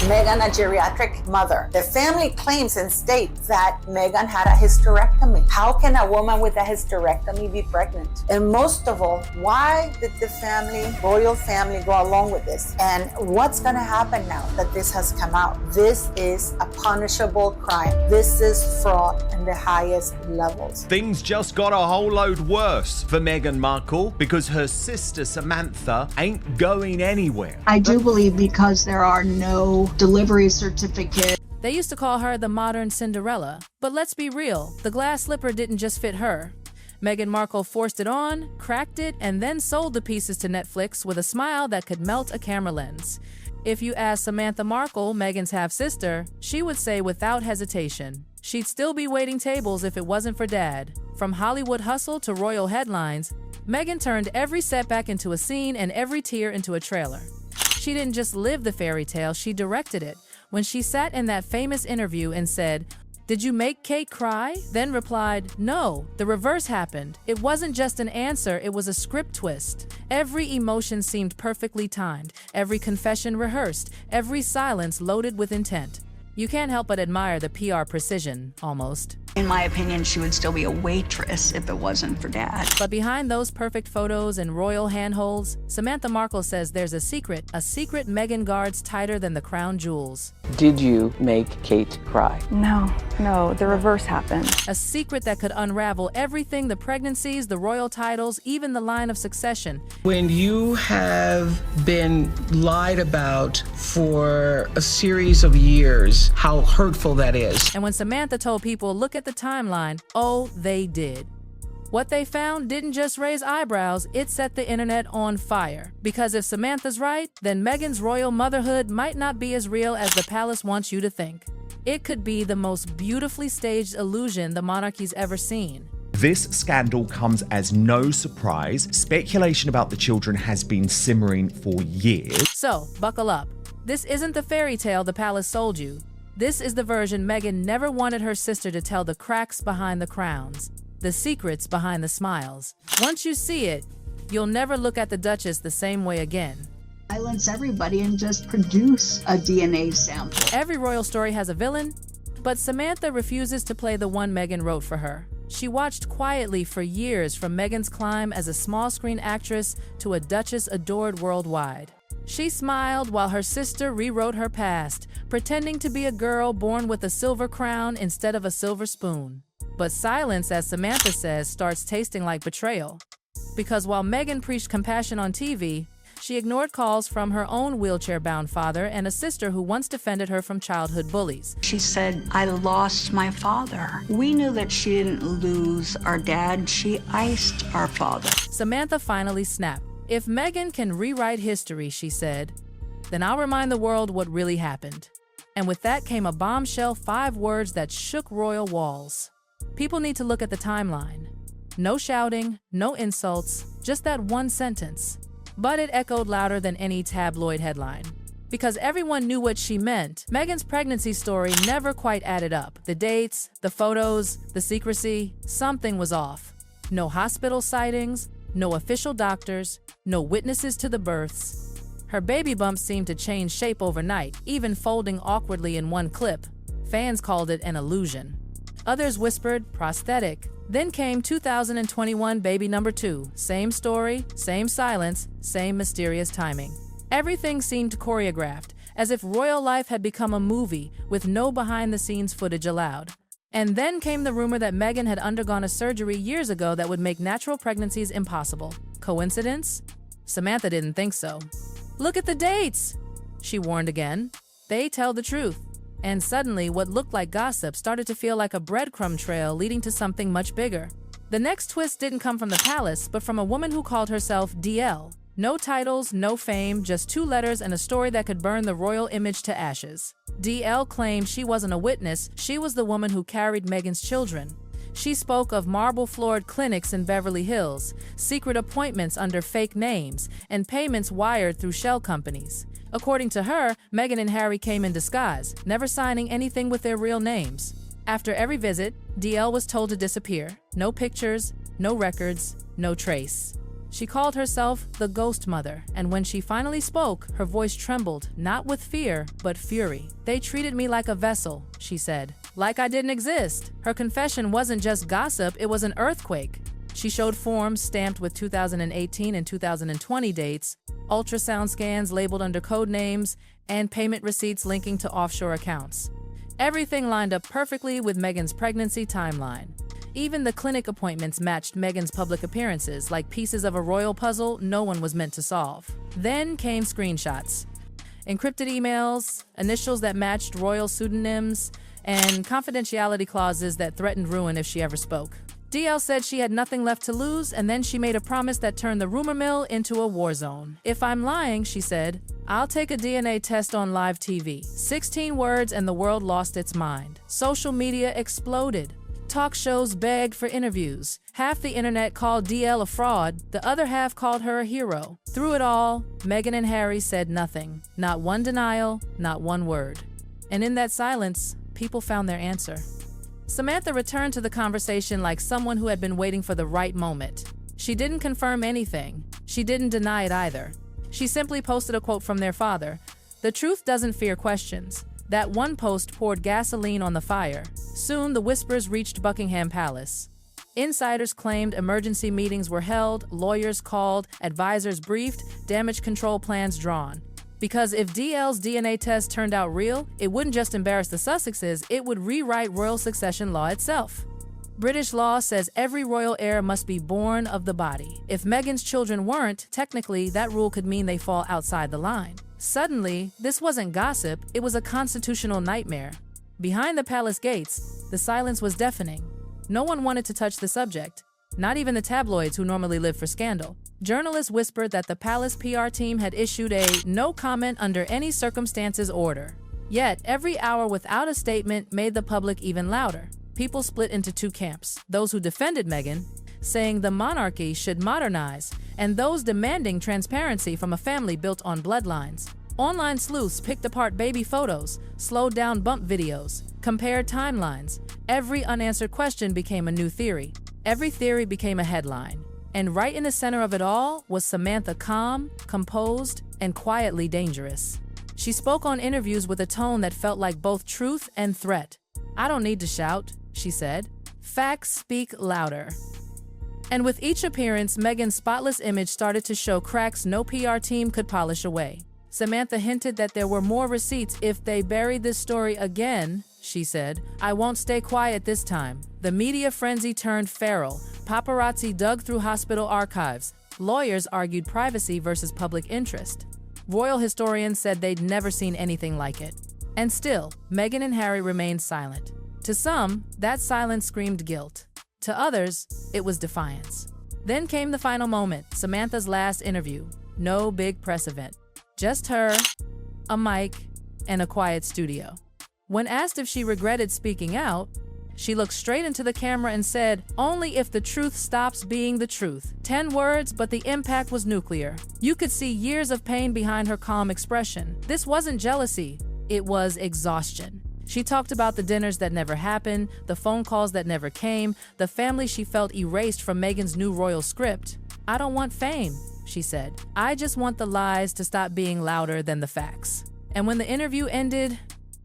Meghan a geriatric mother. The family claims and states that Meghan had a hysterectomy. How can a woman with a hysterectomy be pregnant? And most of all, why did the royal family, go along with this? And what's going to happen now that this has come out? This is a punishable crime. This is fraud in the highest levels. Things just got a whole load worse for Meghan Markle because her sister Samantha ain't going anywhere. I do believe because there are no delivery certificates. They used to call her the modern Cinderella, but let's be real, the glass slipper didn't just fit her. Meghan Markle forced it on, cracked it, and then sold the pieces to Netflix with a smile that could melt a camera lens. If you ask Samantha Markle, Meghan's half-sister, she would say without hesitation, she'd still be waiting tables if it wasn't for Dad. From Hollywood hustle to royal headlines, Meghan turned every setback into a scene and every tear into a trailer. She didn't just live the fairy tale, she directed it. When she sat in that famous interview and said, "Did you make Kate cry?" then replied, "No, the reverse happened. It wasn't just an answer, it was a script twist." Every emotion seemed perfectly timed, every confession rehearsed, every silence loaded with intent. You can't help but admire the PR precision, almost. In my opinion, she would still be a waitress if it wasn't for Dad. But behind those perfect photos and royal handholds, Samantha Markle says there's a secret Meghan guards tighter than the crown jewels. Did you make Kate cry? No, the reverse happened. A secret that could unravel everything: the pregnancies, the royal titles, even the line of succession. When you have been lied about for a series of years, how hurtful that is. And when Samantha told people, look at the timeline, oh, they did. What they found didn't just raise eyebrows, it set the internet on fire. Because if Samantha's right, then Meghan's royal motherhood might not be as real as the palace wants you to think. It could be the most beautifully staged illusion the monarchy's ever seen. This scandal comes as no surprise. Speculation about the children has been simmering for years. So, buckle up. This isn't the fairy tale the palace sold you. This is the version Meghan never wanted her sister to tell: the cracks behind the crowns, the secrets behind the smiles. Once you see it, you'll never look at the Duchess the same way again. Silence everybody and just produce a DNA sample. Every royal story has a villain, but Samantha refuses to play the one Meghan wrote for her. She watched quietly for years, from Meghan's climb as a small-screen actress to a Duchess adored worldwide. She smiled while her sister rewrote her past, pretending to be a girl born with a silver crown instead of a silver spoon. But silence, as Samantha says, starts tasting like betrayal. Because while Meghan preached compassion on TV, she ignored calls from her own wheelchair-bound father and a sister who once defended her from childhood bullies. She said, "I lost my father." We knew that she didn't lose our dad, she iced our father. Samantha finally snapped. If Meghan can rewrite history, she said, then I'll remind the world what really happened. And with that came a bombshell, 5 words that shook royal walls. People need to look at the timeline. No shouting, no insults, just that one sentence. But it echoed louder than any tabloid headline. Because everyone knew what she meant, Meghan's pregnancy story never quite added up. The dates, the photos, the secrecy, something was off. No hospital sightings, no official doctors, no witnesses to the births. Her baby bump seemed to change shape overnight, even folding awkwardly in one clip. Fans called it an illusion. Others whispered prosthetic. Then came 2021 baby number 2. Same story, same silence, same mysterious timing. Everything seemed choreographed, as if royal life had become a movie with no behind-the-scenes footage allowed. And then came the rumor that Meghan had undergone a surgery years ago that would make natural pregnancies impossible. Coincidence? Samantha didn't think so. Look at the dates, she warned again. They tell the truth. And suddenly, what looked like gossip started to feel like a breadcrumb trail leading to something much bigger. The next twist didn't come from the palace, but from a woman who called herself DL. No titles, no fame, just 2 letters and a story that could burn the royal image to ashes. DL claimed she wasn't a witness, she was the woman who carried Meghan's children. She spoke of marble-floored clinics in Beverly Hills, secret appointments under fake names, and payments wired through shell companies. According to her, Meghan and Harry came in disguise, never signing anything with their real names. After every visit, DL was told to disappear. No pictures, no records, no trace. She called herself the Ghost Mother, and when she finally spoke, her voice trembled, not with fear, but fury. "They treated me like a vessel," she said, "like I didn't exist." Her confession wasn't just gossip, it was an earthquake. She showed forms stamped with 2018 and 2020 dates, ultrasound scans labeled under code names, and payment receipts linking to offshore accounts. Everything lined up perfectly with Meghan's pregnancy timeline. Even the clinic appointments matched Meghan's public appearances, like pieces of a royal puzzle no one was meant to solve. Then came screenshots, encrypted emails, initials that matched royal pseudonyms, and confidentiality clauses that threatened ruin if she ever spoke. DL said she had nothing left to lose, and then she made a promise that turned the rumor mill into a war zone. "If I'm lying," she said, "I'll take a DNA test on live TV." 16 words and the world lost its mind. Social media exploded. Talk shows begged for interviews. Half the internet called DL a fraud, the other half called her a hero. Through it all, Meghan and Harry said nothing. Not one denial, not one word. And in that silence, people found their answer. Samantha returned to the conversation like someone who had been waiting for the right moment. She didn't confirm anything. She didn't deny it either. She simply posted a quote from their father. "The truth doesn't fear questions." That one post poured gasoline on the fire. Soon, the whispers reached Buckingham Palace. Insiders claimed emergency meetings were held, lawyers called, advisors briefed, damage control plans drawn. Because if DL's DNA test turned out real, it wouldn't just embarrass the Sussexes, it would rewrite royal succession law itself. British law says every royal heir must be born of the body. If Meghan's children weren't, technically, that rule could mean they fall outside the line. Suddenly, this wasn't gossip, it was a constitutional nightmare. Behind the palace gates, the silence was deafening. No one wanted to touch the subject, not even the tabloids who normally live for scandal. Journalists whispered that the palace PR team had issued a no comment under any circumstances order. Yet, every hour without a statement made the public even louder. People split into two camps, those who defended Meghan, saying the monarchy should modernize, and those demanding transparency from a family built on bloodlines. Online sleuths picked apart baby photos, slowed down bump videos, compared timelines. Every unanswered question became a new theory. Every theory became a headline. And right in the center of it all was Samantha, calm, composed, and quietly dangerous. She spoke on interviews with a tone that felt like both truth and threat. "I don't need to shout," she said. "Facts speak louder." And with each appearance, Meghan's spotless image started to show cracks no PR team could polish away. Samantha hinted that there were more receipts if they buried this story again. She said, "I won't stay quiet this time." The media frenzy turned feral. Paparazzi dug through hospital archives. Lawyers argued privacy versus public interest. Royal historians said they'd never seen anything like it. And still, Meghan and Harry remained silent. To some, that silence screamed guilt. To others, it was defiance. Then came the final moment, Samantha's last interview. No big press event. Just her, a mic, and a quiet studio. When asked if she regretted speaking out, she looked straight into the camera and said, "Only if the truth stops being the truth." 10 words, but the impact was nuclear. You could see years of pain behind her calm expression. This wasn't jealousy, it was exhaustion. She talked about the dinners that never happened, the phone calls that never came, the family she felt erased from Meghan's new royal script. "I don't want fame," she said. "I just want the lies to stop being louder than the facts." And when the interview ended,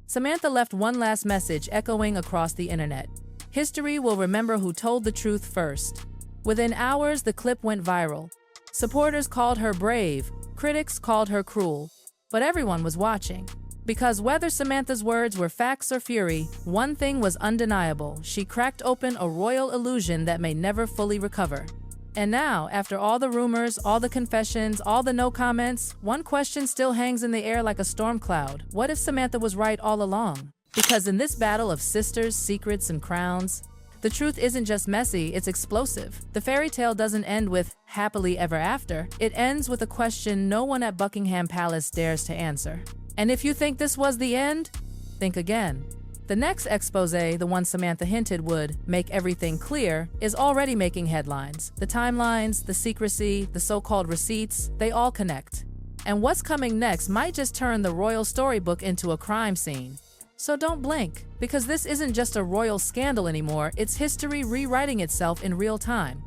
Samantha left one last message echoing across the internet. History will remember who told the truth first. Within hours, the clip went viral. Supporters called her brave, critics called her cruel, but everyone was watching. Because whether Samantha's words were facts or fury, one thing was undeniable: she cracked open a royal illusion that may never fully recover. And now, after all the rumors, all the confessions, all the no comments, one question still hangs in the air like a storm cloud. What if Samantha was right all along? Because in this battle of sisters, secrets, and crowns, the truth isn't just messy, it's explosive. The fairy tale doesn't end with happily ever after. It ends with a question no one at Buckingham Palace dares to answer. And if you think this was the end, think again. The next expose, the one Samantha hinted would make everything clear, is already making headlines. The timelines, the secrecy, the so-called receipts, they all connect. And what's coming next might just turn the royal storybook into a crime scene. So don't blink, because this isn't just a royal scandal anymore, it's history rewriting itself in real time.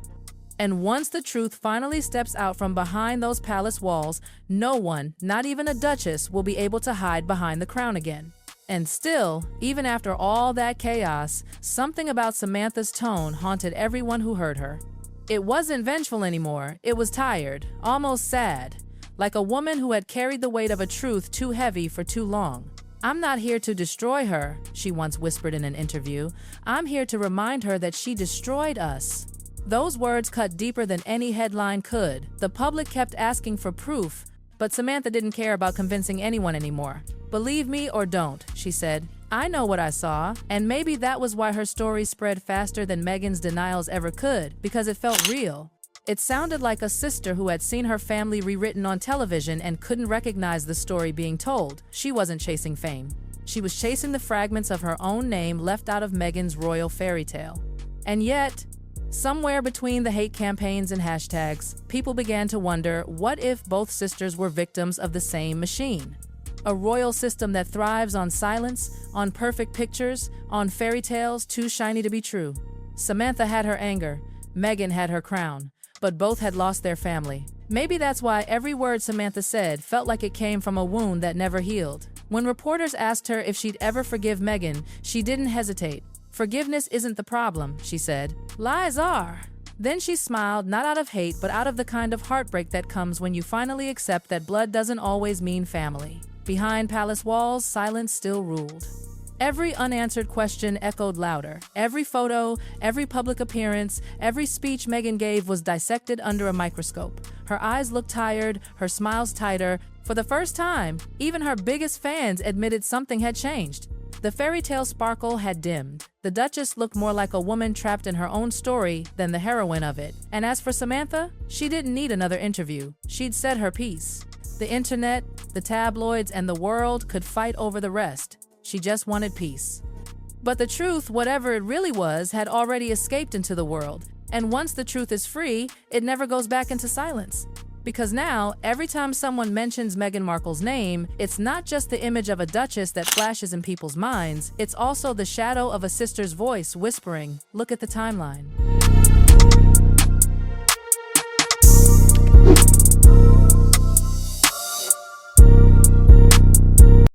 And once the truth finally steps out from behind those palace walls, no one, not even a duchess, will be able to hide behind the crown again. And still, even after all that chaos, something about Samantha's tone haunted everyone who heard her. It wasn't vengeful anymore, it was tired, almost sad, like a woman who had carried the weight of a truth too heavy for too long. "I'm not here to destroy her," she once whispered in an interview. "I'm here to remind her that she destroyed us." Those words cut deeper than any headline could. The public kept asking for proof, but Samantha didn't care about convincing anyone anymore. "Believe me or don't," she said. "I know what I saw," and maybe that was why her story spread faster than Meghan's denials ever could, because it felt real. It sounded like a sister who had seen her family rewritten on television and couldn't recognize the story being told. She wasn't chasing fame. She was chasing the fragments of her own name left out of Meghan's royal fairy tale. And yet, somewhere between the hate campaigns and hashtags, people began to wonder, what if both sisters were victims of the same machine? A royal system that thrives on silence, on perfect pictures, on fairy tales too shiny to be true. Samantha had her anger, Meghan had her crown, but both had lost their family. Maybe that's why every word Samantha said felt like it came from a wound that never healed. When reporters asked her if she'd ever forgive Meghan, she didn't hesitate. "Forgiveness isn't the problem," she said. "Lies are." Then she smiled, not out of hate, but out of the kind of heartbreak that comes when you finally accept that blood doesn't always mean family. Behind palace walls, silence still ruled. Every unanswered question echoed louder. Every photo, every public appearance, every speech Meghan gave was dissected under a microscope. Her eyes looked tired, her smiles tighter. For the first time, even her biggest fans admitted something had changed. The fairy tale sparkle had dimmed. The Duchess looked more like a woman trapped in her own story than the heroine of it. And as for Samantha, she didn't need another interview. She'd said her piece. The internet, the tabloids, and the world could fight over the rest. She just wanted peace. But the truth, whatever it really was, had already escaped into the world. And once the truth is free, it never goes back into silence. Because now, every time someone mentions Meghan Markle's name, it's not just the image of a duchess that flashes in people's minds, it's also the shadow of a sister's voice whispering, "Look at the timeline."